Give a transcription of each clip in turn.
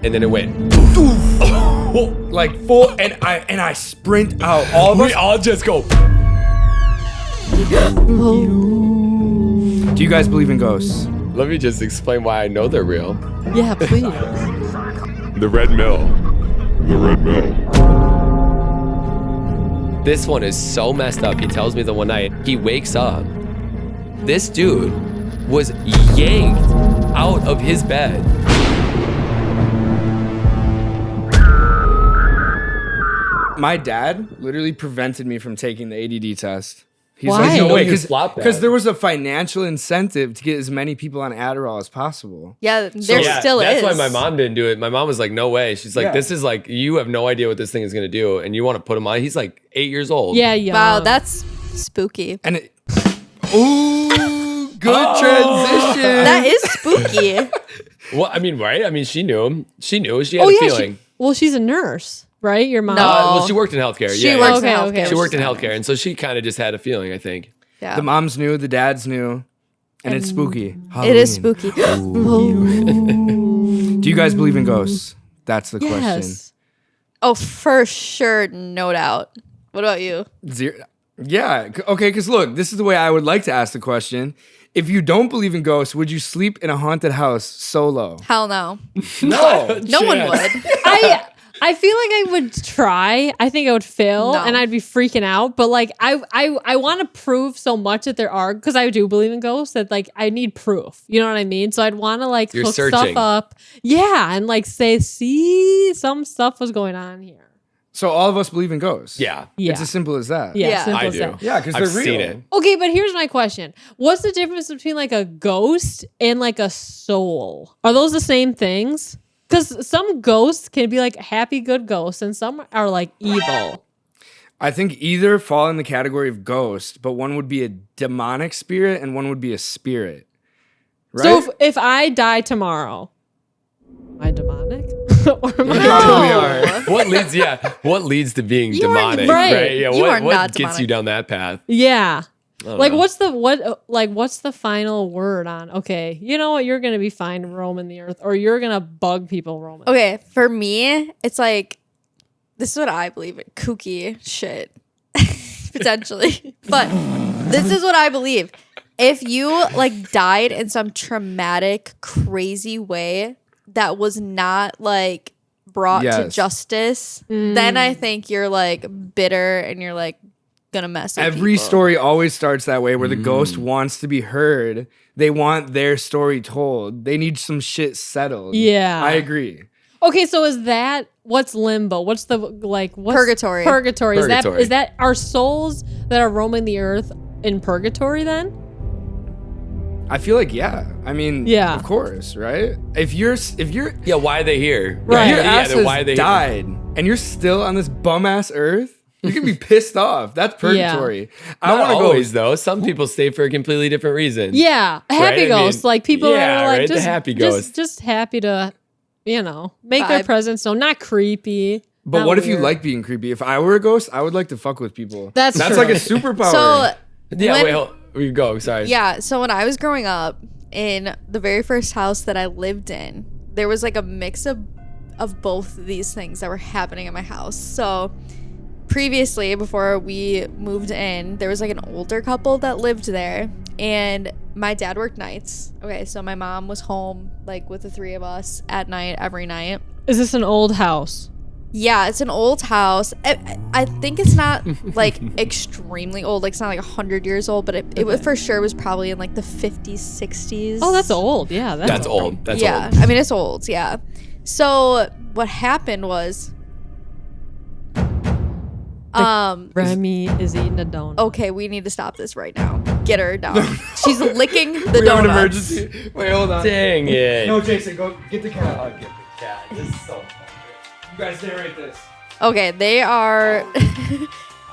and then it went. Like full, and I sprint out. All of us. We all just go. Do you guys believe in ghosts? Let me just explain why I know they're real. Yeah, please. The Red Mill. The Red Mill. This one is so messed up. He tells me the one night he wakes up. This dude was yanked out of his bed. My dad literally prevented me from taking the ADD test. He's Why? like, no way, You flopped that. because there was a financial incentive to get as many people on Adderall as possible. Yeah, there Yeah, still that's is. why my mom didn't do it. My mom was like, no way. She's like, Yeah. this is like, you have no idea what this thing is going to do. And you want to put him on. He's like 8 years old. Yeah, yeah. Wow, that's spooky. And it, ooh, good transition. That is spooky. Well, I mean, right? I mean, she knew. She knew. She had Oh a yeah. feeling. She's a nurse, right? Your mom. No. Well, she worked in healthcare. She yeah, works Okay, in okay. healthcare. She worked in healthcare. And so she kind of just had a feeling, I think. Yeah. The moms knew, the dads knew, and it's spooky. It is Halloween. spooky. Do you guys believe in ghosts? That's the question. Yes. Oh, for sure, no doubt. What about you? Yeah. Okay. Because look, this is the way I would like to ask the question. If you don't believe in ghosts, would you sleep in a haunted house solo? Hell no. No. No one would. I feel like I would try. I think I would fail No. and I'd be freaking out. But like I want to prove so much that there are, because I do believe in ghosts, that like I need proof. You know what I mean? So I'd want to like You're hook searching. stuff up. Yeah, and like say, see, some stuff was going on here. So all of us believe in ghosts. Yeah. Yeah. It's as simple as that. Yeah, Yeah. simple I as do. that. Yeah, because they're I've real. seen it. Okay, but here's my question. What's the difference between like a ghost and like a soul? Are those the same things? Because some ghosts can be like happy, good ghosts, and some are like evil. I think either fall in the category of ghost, but one would be a demonic spirit and one would be a spirit. Right? So if I die tomorrow, am I demonic? Or am I Probably are. What leads to being You are- demonic? right. Yeah. You are What not gets demonic. you down that path? Yeah. I don't Like know. what's the final word on, okay, you know what, you're gonna be fine roaming the earth, or you're gonna bug people roaming. Okay, for me, it's like, this is what I believe in. Kooky shit. Potentially. But this is what I believe. If you like died in some traumatic, crazy way that was not like brought to Yes. justice, then I think you're like bitter and you're like gonna mess with Every people. story always starts that way, where the ghost wants to be heard. They want their story told. They need some shit settled. Yeah. I agree. Okay, so is that, what's limbo? What's the like what's Purgatory. Purgatory. Purgatory. Is that our souls that are roaming the earth in purgatory then? I feel like, yeah. I mean, Yeah. of course, right? If you're Yeah. Why are they here? Right. your Yeah, ass then why are has they died and you're still on this bum ass earth, you're gonna be pissed off. That's purgatory. I Not want to go. always though. Some people stay for a completely different reason. Yeah, happy Right? I mean, ghosts, like people that yeah, are like right, the just happy ghosts. just happy to, you know, make their Vibe. presence known, not creepy. But not what if you weird. like being creepy? If I were a ghost, I would like to fuck with people. That's true. like a superpower. So Yeah. When- Wait. We go. Sorry. yeah, so when I was growing up, in the very first house that I lived in, there was like a mix of both of these things that were happening in my house. So previously, before we moved in, there was like an older couple that lived there, and my dad worked nights. Okay, so my mom was home like with the three of us at night every night. Is this an old house? Yeah, it's an old house. I think it's not like extremely old. Like it's not like 100 years old, but it for sure was probably in like the 50s, 60s. Oh, that's old. Yeah, That's old. That's yeah, old. I mean it's old. Yeah. So what happened was, Remy is eating a donut. okay, we need to stop this right now. Get her down. She's licking the we have an donuts. emergency. Wait, hold on. Dang it. No, Jason, go get the cat. I'll get the cat. This is so funny. You guys narrate this. Okay, they are.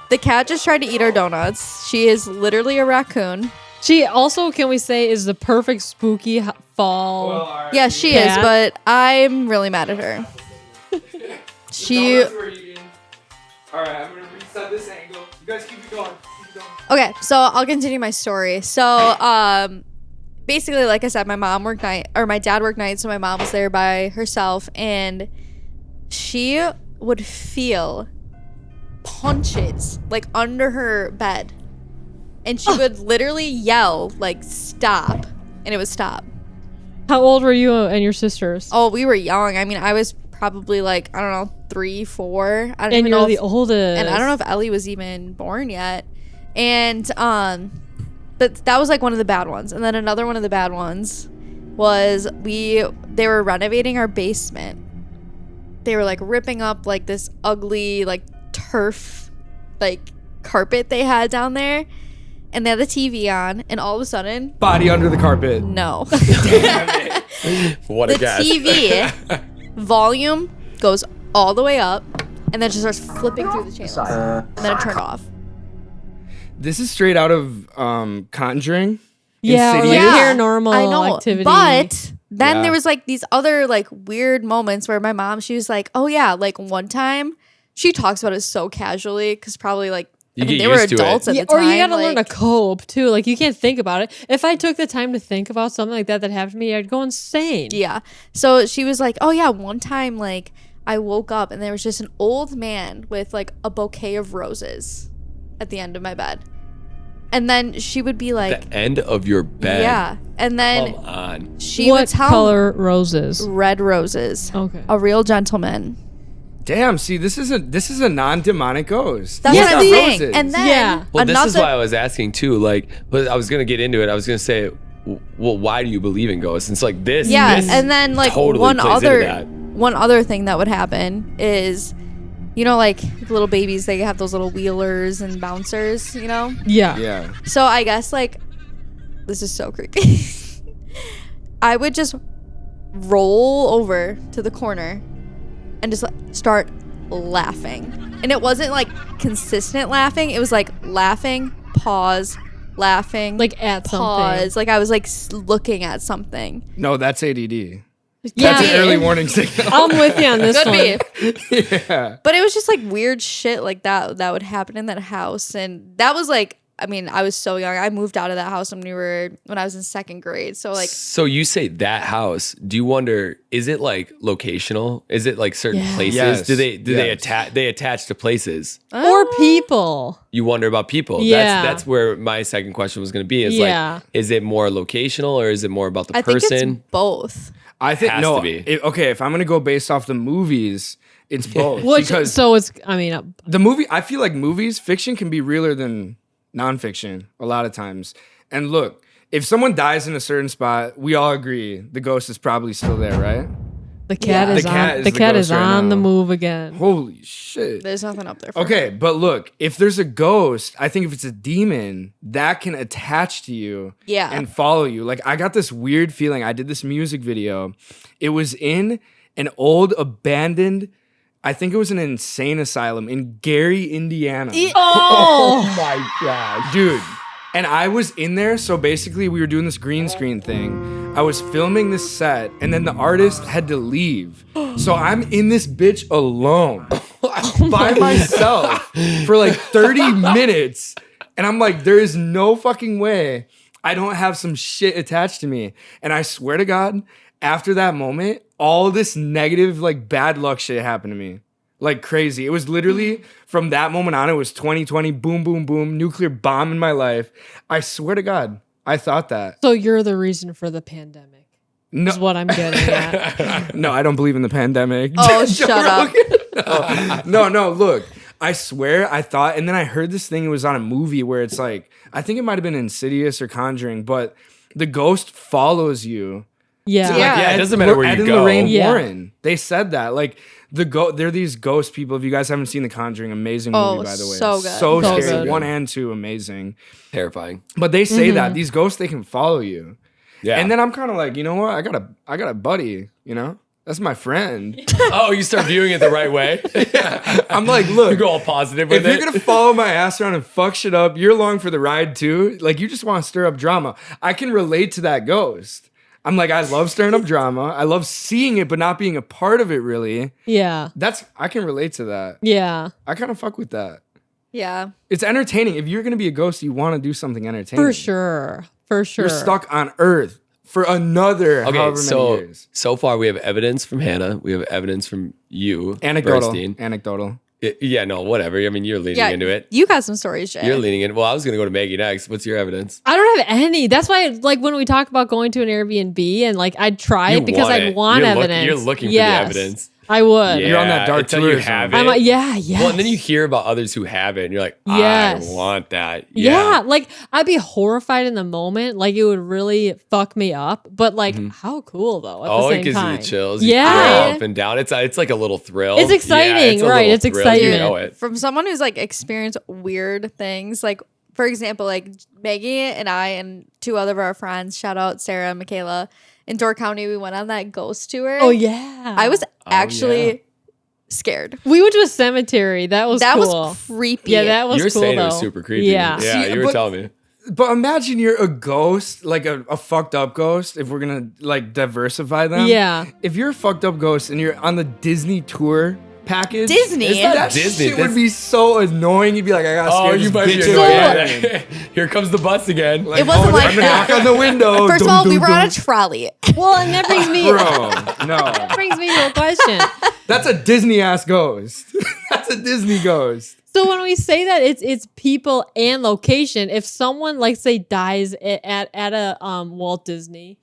The cat just tried to eat our donuts. She is literally a raccoon. She also, can we say, is the perfect spooky fall. Well, all right. Yeah, she Cat. is, but I'm really mad at her. She. Donuts were eaten. All right, I'm gonna reset this angle. You guys keep it going. Keep it going. Okay, so I'll continue my story. So, basically, like I said, my dad worked nights, so my mom was there by herself, and she would feel punches like under her bed, and she would literally yell like stop, and it would stop. How old were you and your sisters? Oh, we were young. I mean, I was probably like, I don't know, 3, 4. I don't And even you're know the if, oldest. and I don't know if Ellie was even born yet. And but that was like one of the bad ones. And then another one of the bad ones was they were renovating our basement. They were like ripping up like this ugly like turf like carpet they had down there, and they had the TV on, and all of a sudden, Body under the carpet. no. What a The guess. TV volume goes all the way up, and then it just starts flipping through the channels, and then it turned off. This is straight out of Conjuring. Yeah, or like Insidious. paranormal I know, activity. but then Yeah. there was like these other like weird moments where my mom, she was like, "Oh yeah, like one time," she talks about it so casually because probably like You get they were used to it. adults at Yeah, the time. or you gotta learn to like- cope too. Like you can't think about it. If I took the time to think about something like that happened to me, I'd go insane. Yeah. So she was like, "Oh yeah, one time like I woke up and there was just an old man with like a bouquet of roses at the end of my bed." And then she would be like, The end of your bed. "Yeah." And then Come on. she What would tell color roses? red roses. Okay. A real gentleman. Damn, see, this is a non-demonic ghost. That's It's what got I'm saying. roses. And then Yeah. Well, another this is why I was asking too. Like, but I was gonna get into it. I was gonna say, well, why do you believe in ghosts? And it's like this. yeah, this and then like totally one plays into other that. one other thing that would happen is, you know, like little babies, they have those little wheelers and bouncers, you know? Yeah. Yeah. So I guess like this is so creepy. I would just roll over to the corner and just like, start laughing. And it wasn't like consistent laughing. It was like laughing, pause, laughing, Like at pause. something. Like I was like looking at something. No, that's ADD. Yeah. That's an early warning signal. I'm with you on this Could one. be. Yeah. But it was just like weird shit like that would happen in that house. And that was like, I mean, I was so young. I moved out of that house when I was in 2nd grade. So like, So you say that house? Do you wonder? Is it like locational? Is it like certain Yeah. places? Yes. Do they Yes. attach to places? Or people. You wonder about people. Yeah. That's where my second question was going to be. Is Yeah. like, is it more locational or is it more about the I think person? it's both. I think Has no. to be. If I'm gonna go based off the movies, it's both. Which because so it's I mean the movie, I feel like movies, fiction can be realer than nonfiction a lot of times. And look, if someone dies in a certain spot, we all agree the ghost is probably still there, right? the cat Yeah. is The cat on is the the cat ghost is right on the now. move again. Holy shit. There's nothing up there for Okay, me. but look, if there's a ghost, I think if it's a demon, that can attach to you Yeah. and follow you. Like I got this weird feeling. I did this music video. It was in an old abandoned, I think it was an insane asylum in Gary, Indiana. Oh, my god, dude. And I was in there, so basically we were doing this green screen thing. I was filming this set, and then the artist had to leave. So I'm in this bitch alone by myself for like 30 minutes. And I'm like, there is no fucking way I don't have some shit attached to me. And I swear to God, after that moment, all this negative, like bad luck shit happened to me. Like crazy. It was literally from that moment on, it was 2020, boom, boom, boom, nuclear bomb in my life. I swear to God, I thought that. so you're the reason for the pandemic. No, Is what I'm getting at. no, I don't believe in the pandemic. Oh, Joe shut up. Rogan. No, look, I swear I thought, and then I heard this thing, it was on a movie where it's like, I think it might have been Insidious or Conjuring, but the ghost follows you. Yeah. Like, Yeah, it doesn't matter where Ed you and go. Lorraine Yeah. Warren. They said that. Like they're these ghost people. If you guys haven't seen The Conjuring, amazing movie Oh, by the way. so good. So So scary. good. 1 and 2, amazing. Terrifying. But they say that these ghosts, they can follow you. Yeah. And then I'm kind of like, you know what? I got a buddy. You know, that's my friend. oh, you start viewing it the right way. I'm like, You look. go all positive If with you're it. gonna follow my ass around and fuck shit up, you're along for the ride too. Like you just want to stir up drama. I can relate to that ghost. I'm like, I love stirring up drama. I love seeing it, but not being a part of it really. Yeah. I can relate to that. Yeah. I kind of fuck with that. Yeah. It's entertaining. If you're gonna be a ghost, you want to do something entertaining. For sure. For sure. You're stuck on Earth. for another however many years. So far we have evidence from Hanna. We have evidence from you, Bernstein. Anecdotal. Yeah, no, whatever. I mean, you're leaning into it. You got some stories, Jay. You're leaning in. Well, I was going to go to Maggie next. What's your evidence? I don't have any. That's why, like, when we talk about going to an Airbnb and like I'd try it because I'd want evidence. You're looking for the evidence. I would. You're on that dark tour. You have it. I'm like, yes. Well, and then you hear about others who have it, and you're like, Yes. I want that. Yeah, like I'd be horrified in the moment. Like it would really fuck me up. But like, how cool though at the same it gives time. you the chills. Yeah. You feel up and down. It's like a little thrill. It's exciting, Yeah, a right, little it's thrill. exciting. You know it. From someone who's like experienced weird things, like for example, like Maggie and I and two other of our friends, shout out Sarah and Michaela, in Door County, we went on that ghost tour. Oh yeah. I was actually scared. We went to a cemetery. That was That cool. was creepy. Yeah, that was You were cool saying though. it was super creepy. Yeah. Yeah, you were but- telling me. But imagine you're a ghost, like a fucked up ghost, if we're gonna like diversify them. Yeah. If you're a fucked up ghost and you're on the Disney tour package. Disney? It's not That Disney. shit would be so annoying. You'd be like, I gotta Oh, scare you this might be bitch annoyed. away. Here comes the bus again. Like, It wasn't oh, like I'm gonna that. knock on the window. First of Dum, all, we dum, were on dum. a trolley. Well, and that brings me Bro, no. brings me to a question. That's a Disney ass ghost. That's a Disney ghost. So when we say that it's people and location, if someone like say dies at a Walt Disney,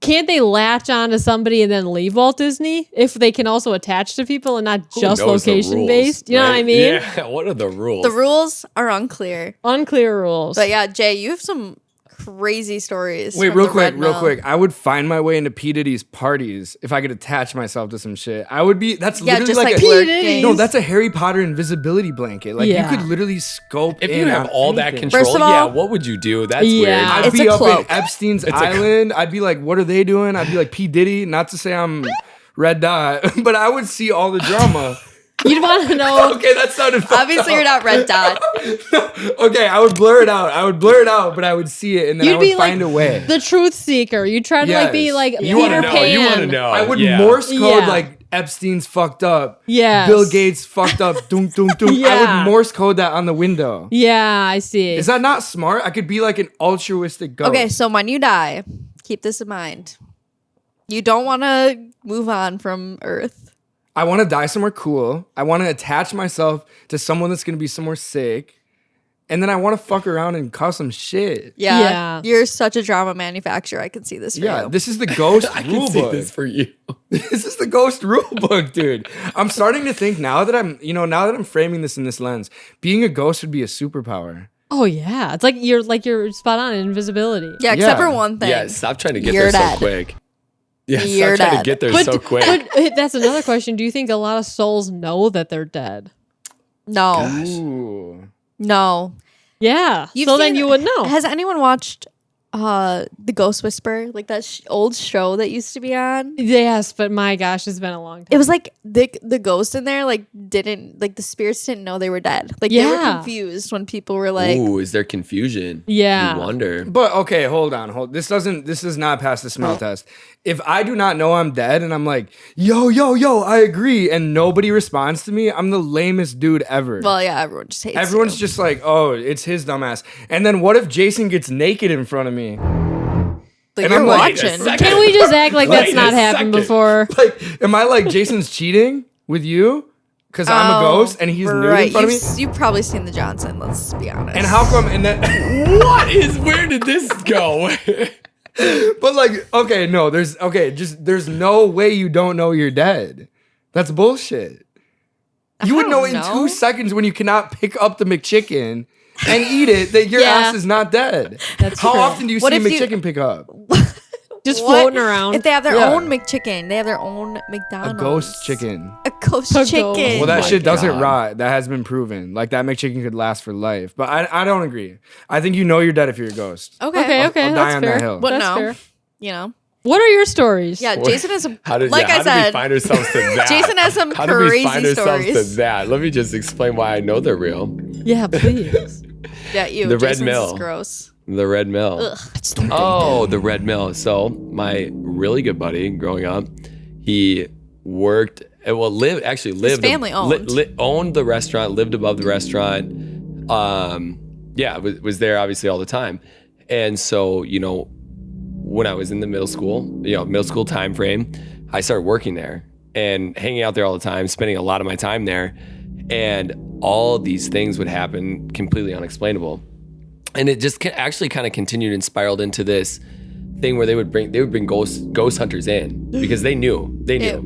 can't they latch on to somebody and then leave Walt Disney if they can also attach to people and not Who just knows the location rules, based? You know what I right? mean? Yeah. What are the rules? The rules are unclear. Unclear rules. But yeah, Jay, you have some crazy stories. Wait, from real the quick, Red real Mill. quick. I would find my way into P. Diddy's parties if I could attach myself to some shit. I would be, that's Yeah, literally just like a, lurking. no, that's a Harry Potter invisibility blanket. Like Yeah. you could literally scope If in you have on all that anything. control, First of yeah, all- what would you do? That's Yeah. weird. I'd It's be a up cloak. in Epstein's It's a Island. I'd be like, what are they doing? I'd be like P. Diddy. Not to say I'm Red Dot, but I would see all the drama. You'd want to know. Okay, that sounded fucked Obviously, up. you're not Red Dot. Okay, I would blur it out. But I would see it, and then I You'd would be find like a way. the truth seeker. You try to like be Yes. like You Peter want to know. Pan. You want to know. I would yeah. Morse code Yeah. like Epstein's fucked up. Yes. Bill Gates fucked up. Doom, doom, doom. I Yeah. would Morse code that on the window. Yeah, I see. Is that not smart? I could be like an altruistic ghost. Okay, so when you die, keep this in mind. You don't want to move on from Earth. I want to die somewhere cool. I want to attach myself to someone that's going to be somewhere sick. And then I want to fuck around and cause some shit. Yeah, Yeah. you're such a drama manufacturer. I can see this for Yeah, you. this is the ghost I can see rulebook. this for you. This is the ghost rulebook, dude. I'm starting to think now that I'm framing this in this lens, being a ghost would be a superpower. Oh yeah, it's like you're spot on in invisibility. Yeah, except Yeah. for one thing. Yeah, stop trying to get You're there dead. so quick. Yeah, You're stop trying dead. to get there But, so quick. but that's another question. Do you think a lot of souls know that they're dead? No, Ooh. no. Yeah. You've so then seen- you would know. Has anyone watched The Ghost Whisperer? Like that old show that used to be on? Yes, but my gosh, it's been a long time. It was like the ghost in there the spirits didn't know they were dead. Like they were Yeah. confused when people were like, Ooh, is there confusion? Yeah. You wonder. But okay, hold on. This does not pass the smell test. If I do not know I'm dead and I'm like, yo, I agree, and nobody responds to me, I'm the lamest dude ever. well, yeah, everyone just hates Everyone's you. just like, oh, it's his dumbass. And then what if Jason gets naked in front of me? Like, and you're I'm like, watching. second. Can we just act like Wait that's a not happened second. before? Like, am I like Jason's cheating with you? Because I'm a ghost and he's nude in front of me? You've probably seen the Johnson, let's be honest. And how come, and then, Where did this go? but like, okay, no, there's no way you don't know you're dead. That's bullshit. You would don't know in know. 2 seconds when you cannot pick up the McChicken and eat it that your Yeah. ass is not dead. That's How true. often do you What see if you- McChicken pick up? Just What? floating around. If they have their Yeah. own McChicken, they have their own A McDonald's. ghost chicken. A ghost ghost. chicken. Well, that my shit doesn't God. rot. That has been proven. Like that McChicken could last for life. But I don't agree. I think you know you're dead if you're a ghost. okay. okay, I'll die that's on fair. that hill. But That's no. fair. You know. What are your stories? Yeah, Jason has some. How did like how I did we said, find ourselves to that? Jason has some How did we find crazy ourselves stories. to that? Let me just explain why I know they're real. Yeah, please. Yeah, you. The Red Jason's Mill. is gross. The Red Mill. Ugh. Oh, the Red Mill. So my really good buddy growing up, he worked. Lived. family owned. Owned the restaurant. Lived above the restaurant. Was there obviously all the time, and so when I was in the middle school time frame, I started working there and hanging out there all the time, spending a lot of my time there. And all these things would happen completely unexplainable. And it just actually kind of continued and spiraled into this thing where they would bring ghost hunters in because they knew,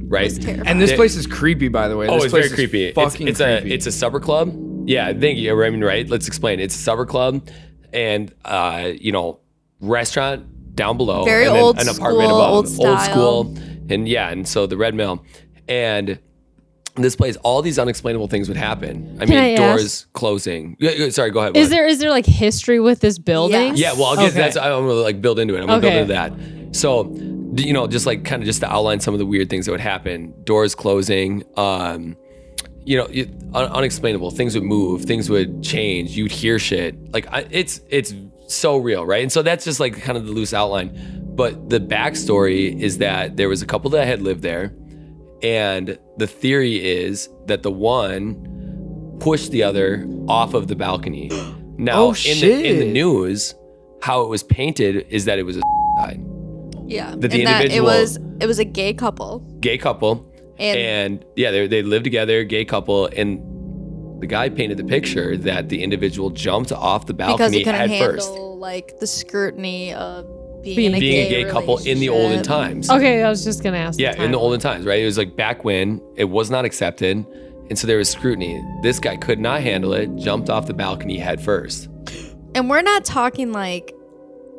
right? And this place is creepy, by the way. This it's place very creepy. Fucking creepy. It's a supper club. Yeah, thank you. I mean, right? Let's explain. It's a supper club and restaurant down below, Very and then old an school, apartment above, old style. school, and so the Red Mill, and this place, all these unexplainable things would happen. I mean, doors closing. Sorry, go ahead. Is there like history with this building? Yeah, well, I'll get that's. I'm gonna like build into it. I'm gonna build into that. So, just like kind of just to outline some of the weird things that would happen. Doors closing. Unexplainable. Things would move. Things would change. You'd hear shit. Like it's so real, right? And so that's just like kind of the loose outline. But the backstory is that there was a couple that had lived there. And the theory is that the one pushed the other off of the balcony. Now, in the news, how it was painted is that it was a side. Yeah, That the and that individual it was a gay couple. And they lived together, gay couple, and the guy painted the picture that the individual jumped off the Because balcony he couldn't head handle first. like the scrutiny of Being being a Being a gay couple in the olden relationship. times. Okay, I was just gonna ask. Yeah, in the olden times, right? It was like back when it was not accepted. And so there was scrutiny. This guy could not handle it, jumped off the balcony head first. And we're not talking like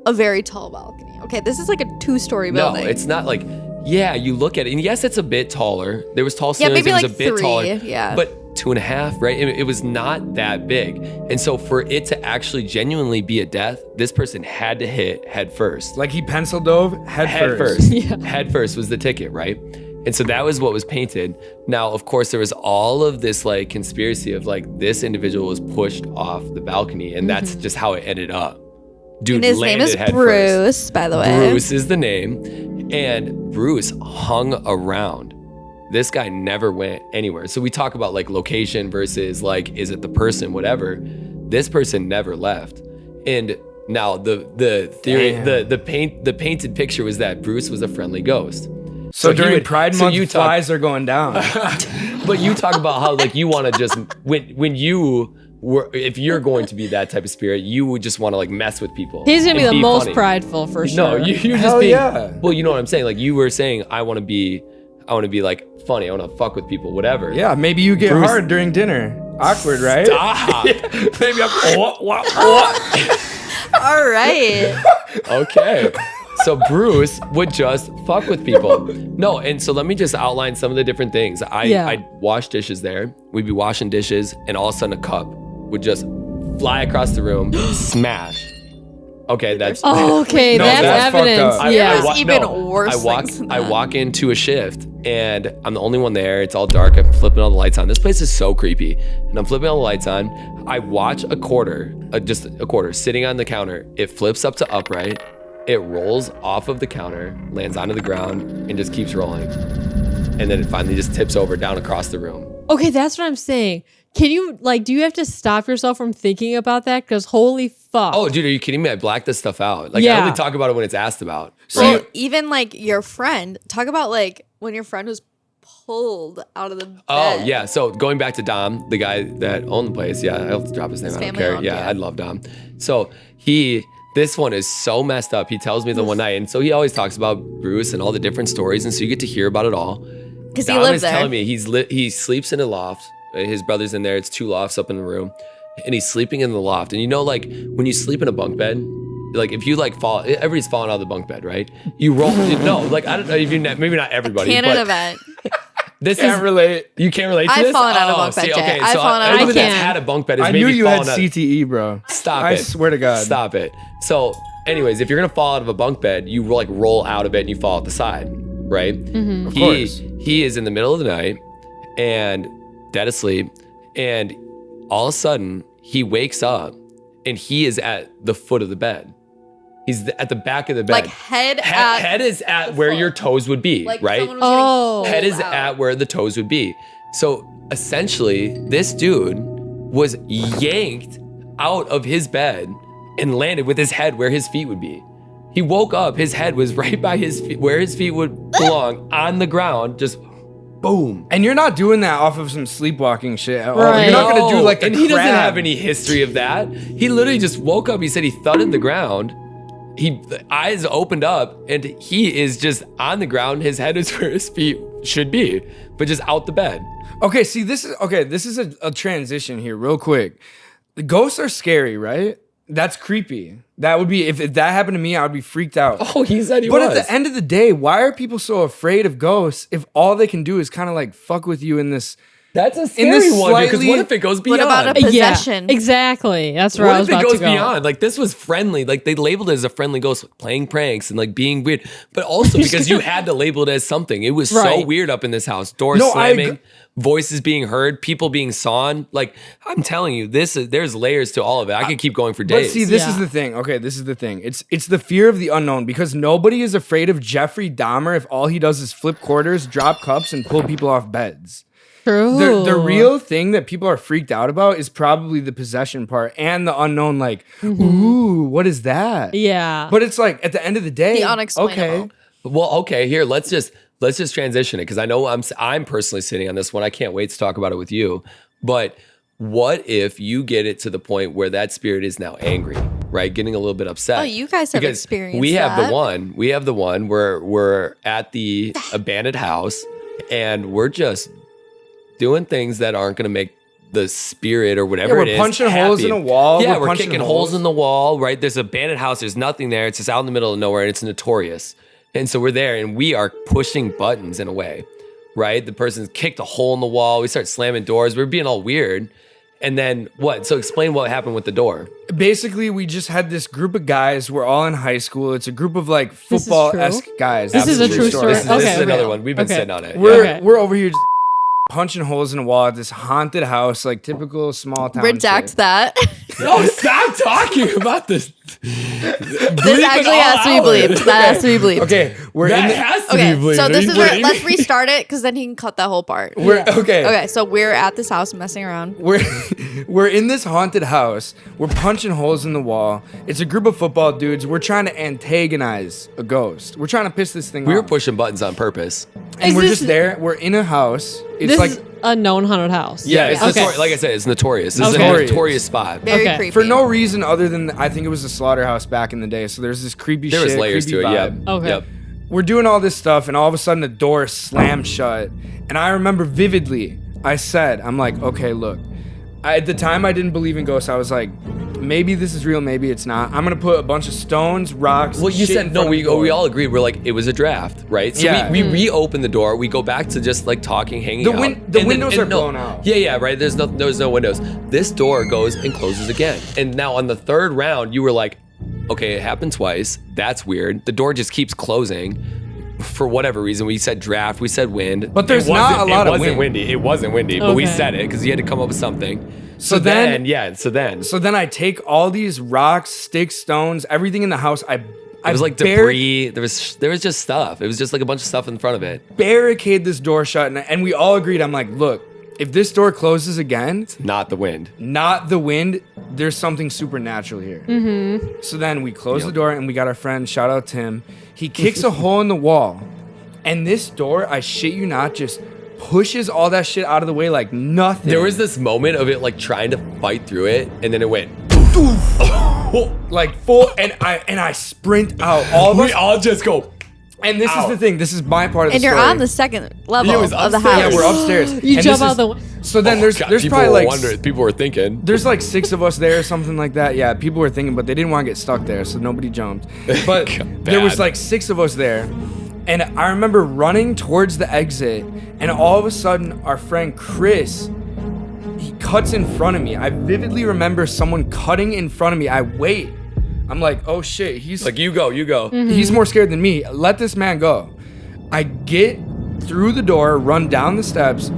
a very tall balcony. Okay, this is like a 2-story building. No, it's not like, you look at it, and yes, it's a bit taller. There was tall ceilings, maybe it was like a bit 3, taller. yeah. But 2.5, right? It was not that big. And so for it to actually genuinely be a death, this person had to hit head first. Like he pencil dove head Head first. first. Head first was the ticket, right? And so that was what was painted. Now, of course, there was all of this like conspiracy of like this individual was pushed off the balcony, and that's just how it ended up. Dude And his name landed is head Bruce, first. by the way. Bruce is the name, and Bruce hung around. This guy never went anywhere. So we talk about like location versus like, is it the person, whatever. This person never left. And now the theory, the painted picture was that Bruce was a friendly ghost. So during Pride Month, flies are going down. But you talk about how like you want to just when you were, if you're going to be that type of spirit, you would just want to like mess with people. He's gonna be the most funny. prideful for sure. No, you're just Hell being. yeah. Well, you know what I'm saying. Like you were saying, I want to be like funny. I want to fuck with people, whatever. Yeah, maybe you get Bruce- hard during dinner. Awkward, right? Stop. Maybe I'm. What? All right. Okay. So Bruce would just fuck with people. No, and so let me just outline some of the different things. I'd wash dishes there. We'd be washing dishes, and all of a sudden a cup would just fly across the room, smash. Okay, that's Oh, okay, No, that's that's fucked evidence. up. Yeah. There's even worse things than I that. walk into a shift, and I'm the only one there. It's all dark. I'm flipping all the lights on. This place is so creepy. And I'm flipping all the lights on. I watch a quarter, just a quarter, sitting on the counter. It flips up to upright. It rolls off of the counter, lands onto the ground, and just keeps rolling. And then it finally just tips over down across the room. Okay, that's what I'm saying. Can you do you have to stop yourself from thinking about that? Because holy fuck. Oh, dude, are you kidding me? I blacked this stuff out. Like, Yeah. I only talk about it when it's asked about. So even like your friend, talk about like when your friend was pulled out of the bed. Oh, yeah. So going back to Dom, the guy that owned the place. Yeah, I'll drop his name. I don't family care. owned, Yeah, yeah. I love Dom. So this one is so messed up. He tells me the one night. And so he always talks about Bruce and all the different stories. And so you get to hear about it all. Because he Dom lived is there. telling me he sleeps in a loft. His brother's in there. It's 2 lofts up in the room. And he's sleeping in the loft. And you know, like when you sleep in a bunk bed, like if you like fall, everybody's falling out of the bunk bed, right? You roll. No, like I don't know if you, maybe not everybody. Canon but event. This Can't is relate. You can't relate to I've this? fallen out of bunk bed, see, Jay. okay, I've so fallen out of everybody bunk that's bed. had a bunk bed is I maybe knew you had fallen out. CTE, bro. Stop I it. swear to God. Stop it. So, anyways, if you're gonna fall out of a bunk bed, you like roll out of it and you fall out the side, right? Of course. He is in the middle of the night and dead asleep, and all of a sudden he wakes up and he is at the foot of the bed. He's at the back of the bed. Like head is at where your toes would be, Like right? someone was getting Head is pulled out. at where the toes would be. So essentially, this dude was yanked out of his bed and landed with his head where his feet would be. He woke up, his head was right by his feet, where his feet would belong, on the ground, just boom. And you're not doing that off of some sleepwalking shit at all. Right. You're not gonna do like the and he doesn't crab. have any history of that. He literally just woke up. He said he thudded the ground. The eyes opened up, and he is just on the ground. His head is where his feet should be, but just out the bed. Okay, see, this is a transition here, real quick. The ghosts are scary, right? That's creepy. That would be if that happened to me, I would be freaked out. Oh, he said he But was. at the end of the day, why are people so afraid of ghosts if all they can do is kind of like fuck with you in this? That's a this scary one, because slightly- what if it goes beyond? What about a possession? Yeah, exactly. That's where I What was if it about goes to go. beyond? Like, this was friendly. Like, they labeled it as a friendly ghost, playing pranks and like being weird. But also because you had to label it as something. It was so Right. weird up in this house. Doors No, I slamming, agree. voices being heard, people being sawn. Like, I'm telling you, there's layers to all of it. I could keep going for But days. see, this is Yeah. the thing. Okay, this is the thing. It's the fear of the unknown because nobody is afraid of Jeffrey Dahmer if all he does is flip quarters, drop cups, and pull people off beds. True. The real thing that people are freaked out about is probably the possession part and the unknown. Like, ooh, what is that? Yeah. But it's like at the end of the day, The unexplainable. okay. Well, okay, here, let's just transition it, because I know I'm personally sitting on this one. I can't wait to talk about it with you. But what if you get it to the point where that spirit is now angry, right? Getting a little bit upset. Oh, you guys have Because experienced we have that. the one. We have the one where we're at the abandoned house and we're just doing things that aren't going to make the spirit or whatever Yeah, we're it is punching holes happy. in a wall. Yeah, We're we're punching kicking holes in the wall, right? There's an abandoned house. There's nothing there. It's just out in the middle of nowhere, and it's notorious. And so we're there, and we are pushing buttons in a way, right? The person's kicked a hole in the wall. We start slamming doors. We're being all weird. And then what? So explain what happened with the door. Basically, we just had this group of guys. We're all in high school. It's a group of like is football-esque true? guys. This is a Absolute true story. This is Okay, another okay. one. We've been Okay. sitting on it. We're Okay. we're over here just punching holes in a wall at this haunted house, like typical small town. Redact shit. that. No, stop talking about this. This actually has to be bleeped. That has to be bleeped. Okay, we're That in the, has to Okay, be bleeped. so Are this you is where kidding let's me? restart it because then he can cut that whole part. we're okay. Okay, so we're at this house messing around. We're in this haunted house. We're punching holes in the wall. It's a group of football dudes. We're trying to antagonize a ghost. We're trying to piss this thing We were off. pushing buttons on purpose. And Is we're this- just there. We're in a house. It's This like is a known haunted house. Yeah, it's Okay. like I said, it's notorious. This Okay. is a notorious spot. Very Okay. creepy. for no reason other than I think it was a slaughterhouse back in the day. So there's this creepy There shit. was layers to creepy it. Yeah. vibe. Okay. Yep. We're doing all this stuff, and all of a sudden the door slammed shut. And I remember vividly, I'm like, okay, look. At the time, I didn't believe in ghosts. I was like, maybe this is real, maybe it's not. I'm gonna put a bunch of stones, rocks. Well, you shit said in no. front of the door. We all agreed. We're like, it was a draft, right? So Yeah. we reopen the door. We go back to just like talking, hanging The out. win- the And windows and are blown out. Yeah, right. There's no windows. This door goes and closes again. And now on the third round, you were like, okay, it happened twice. That's weird. The door just keeps closing. For whatever reason, we said draft, we said wind. But there's It wasn't- not a lot of It wasn't wind. windy. It wasn't windy, but we Okay. said it because you had to come up with something. So then- So then I take all these rocks, sticks, stones, everything in the house. it was like debris. There was just stuff. It was just like a bunch of stuff in front of it. Barricade this door shut, and we all agreed. I'm like, look, if this door closes again, Not the wind. not the wind, there's something supernatural here. So then we close the door, and we got our friend, shout out Tim. He kicks a hole in the wall, and this door, I shit you not, just pushes all that shit out of the way like nothing. There was this moment of it like trying to fight through it, and then it went. like full, and I sprint out. All of us, We all just go. and this is the thing. This is my part of the and you're story. on the second level It was of the upstairs. house. Yeah, we're upstairs. You And jump this out is- the window. So then there's God, there's people probably were like wondering. People were thinking. there's like 6 of us there or something like that. Yeah, people were thinking, but they didn't want to get stuck there, so nobody jumped. But God, there was bad. like 6 of us there, and I remember running towards the exit, and all of a sudden, our friend Chris, he cuts in front of me. I vividly remember someone cutting in front of me. I wait. I'm like, oh shit, he's Like you go. He's more scared than me. Let this man go. I get through the door, run down the steps,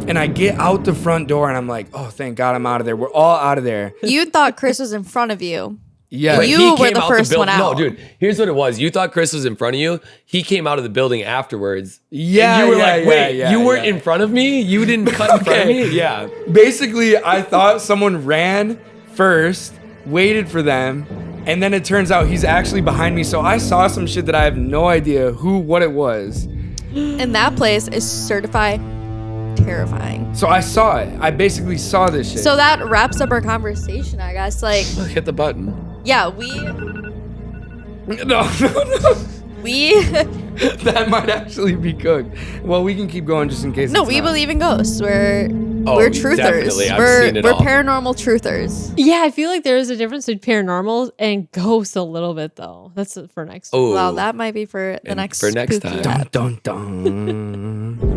and I get out the front door, and I'm like, oh, thank God I'm out of there. We're all out of there. You thought Chris was in front of you. Yeah. Wait, You He were came the out first one building. out. No, dude. Here's what it was. You thought Chris was in front of you. He came out of the building afterwards. Yeah, And you were yeah, like, yeah, wait, yeah, you weren't yeah. in front of me? You didn't cut in front of Okay. me? Yeah. Basically, I thought someone ran first, waited for them, And then it turns out he's actually behind me. So I saw some shit that I have no idea what it was. And that place is certified terrifying. So I saw it. I basically saw this shit. So that wraps up our conversation, I guess. Like, Hit the button. yeah, no. we That might actually be cooked. Well, we can keep going just in case. no, it's we not. believe in ghosts. We're Oh, truthers. definitely. I've We're seen it all. paranormal truthers. Yeah, I feel like there is a difference between paranormal and ghosts a little bit though. That's for next. Oh, Well, that might be for the And next for next spooky time. app. Dun dun dun.